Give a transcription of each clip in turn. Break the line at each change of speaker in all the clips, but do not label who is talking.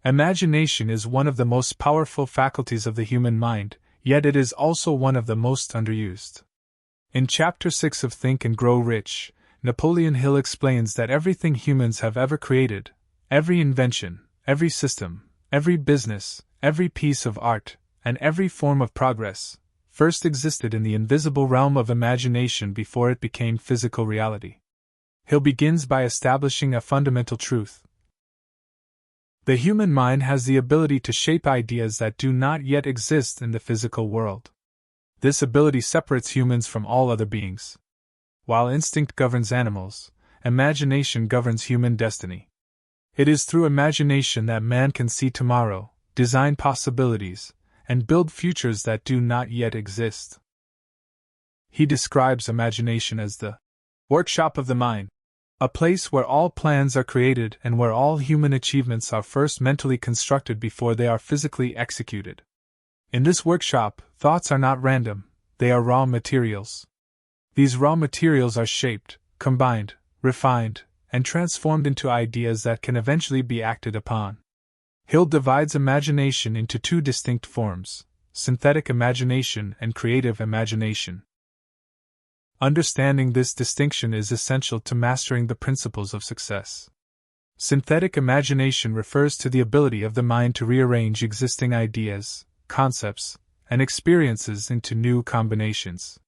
Imagination is one of the most powerful faculties of the human mind, yet it is also one of the most underused. In Chapter 6 of Think and Grow Rich, Napoleon Hill explains that everything humans have ever created, every invention, every system, every business, every piece of art, and every form of progress, first existed in the invisible realm of imagination before it became physical reality. Hill begins by establishing a fundamental truth. The human mind has the ability to shape ideas that do not yet exist in the physical world. This ability separates humans from all other beings. While instinct governs animals, imagination governs human destiny. It is through imagination that man can see tomorrow, design possibilities, and build futures that do not yet exist. He describes imagination as the workshop of the mind, a place where all plans are created and where all human achievements are first mentally constructed before they are physically executed. In this workshop, thoughts are not random, they are raw materials. These raw materials are shaped, combined, refined, and transformed into ideas that can eventually be acted upon. Hill divides imagination into two distinct forms: synthetic imagination and creative imagination. Understanding this distinction is essential to mastering the principles of success. Synthetic imagination refers to the ability of the mind to rearrange existing ideas, concepts, and experiences into new combinations.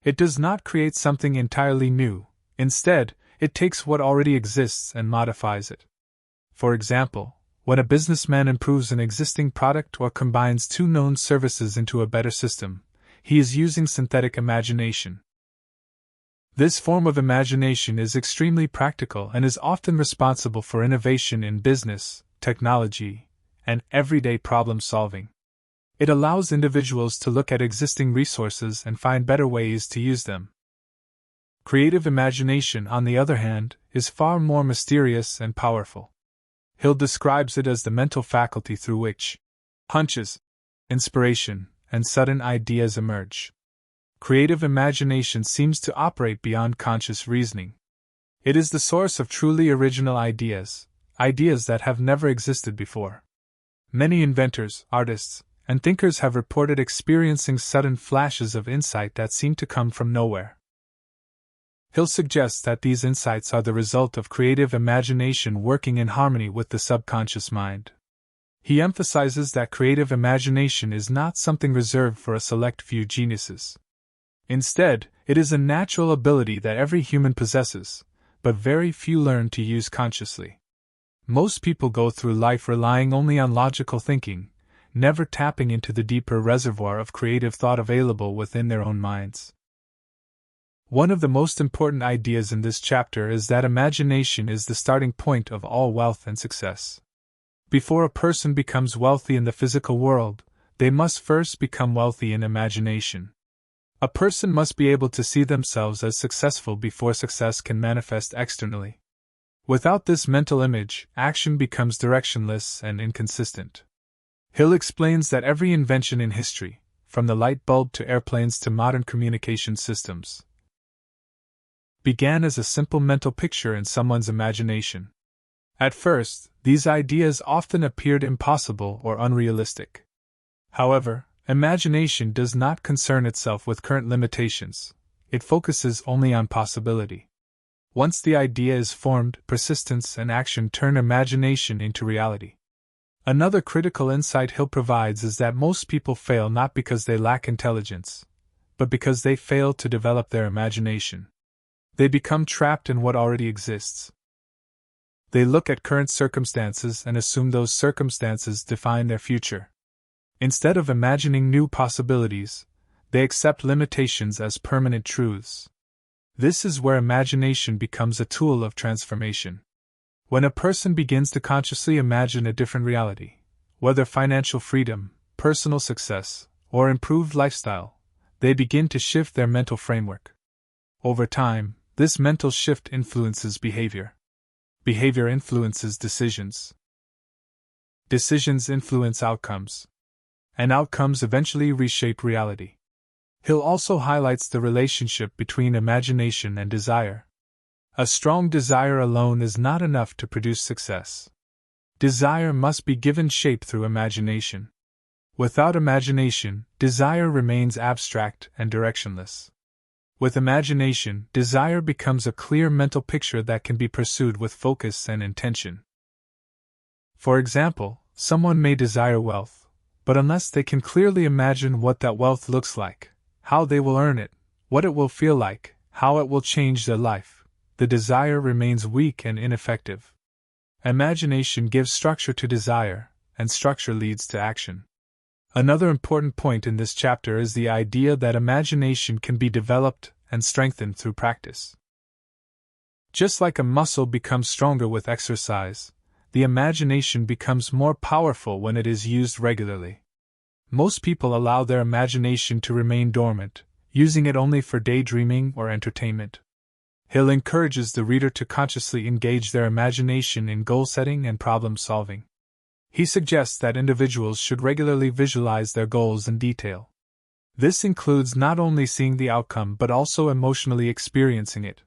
It does not create something entirely new. Instead, it takes what already exists and modifies it. For example, when a businessman improves an existing product or combines two known services into a better system, he is using synthetic imagination. This form of imagination is extremely practical and is often responsible for innovation in business, technology, and everyday problem solving. It allows individuals to look at existing resources and find better ways to use them. Creative imagination, on the other hand, is far more mysterious and powerful. Hill describes it as the mental faculty through which hunches, inspiration, and sudden ideas emerge. Creative imagination seems to operate beyond conscious reasoning. It is the source of truly original ideas, ideas that have never existed before. Many inventors, artists, and thinkers have reported experiencing sudden flashes of insight that seem to come from nowhere. Hill suggests that these insights are the result of creative imagination working in harmony with the subconscious mind. He emphasizes that creative imagination is not something reserved for a select few geniuses. Instead, it is a natural ability that every human possesses, but very few learn to use consciously. Most people go through life relying only on logical thinking, never tapping into the deeper reservoir of creative thought available within their own minds. One of the most important ideas in this chapter is that imagination is the starting point of all wealth and success. Before a person becomes wealthy in the physical world, they must first become wealthy in imagination. A person must be able to see themselves as successful before success can manifest externally. Without this mental image, action becomes directionless and inconsistent. Hill explains that every invention in history, from the light bulb to airplanes to modern communication systems, began as a simple mental picture in someone's imagination. At first, these ideas often appeared impossible or unrealistic. However, imagination does not concern itself with current limitations, it focuses only on possibility. Once the idea is formed, persistence and action turn imagination into reality. Another critical insight Hill provides is that most people fail not because they lack intelligence, but because they fail to develop their imagination. They become trapped in what already exists. They look at current circumstances and assume those circumstances define their future. Instead of imagining new possibilities, they accept limitations as permanent truths. This is where imagination becomes a tool of transformation. When a person begins to consciously imagine a different reality, whether financial freedom, personal success, or improved lifestyle, they begin to shift their mental framework. Over time, this mental shift influences behavior. Behavior influences decisions. Decisions influence outcomes. And outcomes eventually reshape reality. Hill also highlights the relationship between imagination and desire. A strong desire alone is not enough to produce success. Desire must be given shape through imagination. Without imagination, desire remains abstract and directionless. With imagination, desire becomes a clear mental picture that can be pursued with focus and intention. For example, someone may desire wealth, but unless they can clearly imagine what that wealth looks like, how they will earn it, what it will feel like, how it will change their life, the desire remains weak and ineffective. Imagination gives structure to desire, and structure leads to action. Another important point in this chapter is the idea that imagination can be developed and strengthened through practice. Just like a muscle becomes stronger with exercise, the imagination becomes more powerful when it is used regularly. Most people allow their imagination to remain dormant, using it only for daydreaming or entertainment. Hill encourages the reader to consciously engage their imagination in goal setting and problem solving. He suggests that individuals should regularly visualize their goals in detail. This includes not only seeing the outcome but also emotionally experiencing it.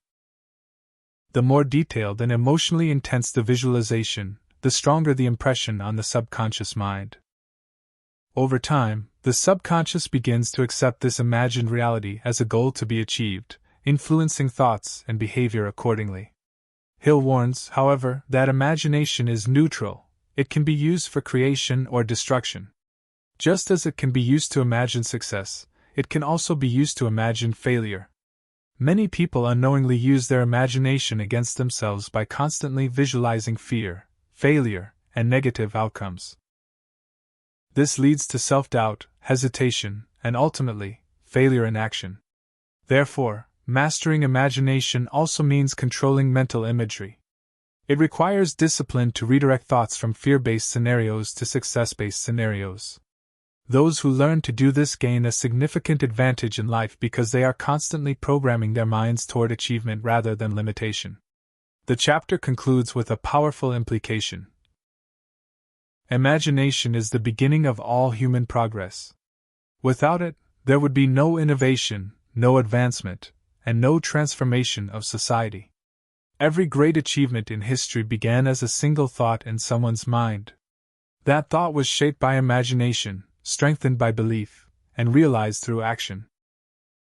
The more detailed and emotionally intense the visualization, the stronger the impression on the subconscious mind. Over time, the subconscious begins to accept this imagined reality as a goal to be achieved, influencing thoughts and behavior accordingly. Hill warns, however, that imagination is neutral. It can be used for creation or destruction. Just as it can be used to imagine success, it can also be used to imagine failure. Many people unknowingly use their imagination against themselves by constantly visualizing fear, failure, and negative outcomes. This leads to self-doubt, hesitation, and ultimately, failure in action. Therefore, mastering imagination also means controlling mental imagery. It requires discipline to redirect thoughts from fear-based scenarios to success-based scenarios. Those who learn to do this gain a significant advantage in life because they are constantly programming their minds toward achievement rather than limitation. The chapter concludes with a powerful implication. Imagination is the beginning of all human progress. Without it, there would be no innovation, no advancement, and no transformation of society. Every great achievement in history began as a single thought in someone's mind. That thought was shaped by imagination, strengthened by belief, and realized through action.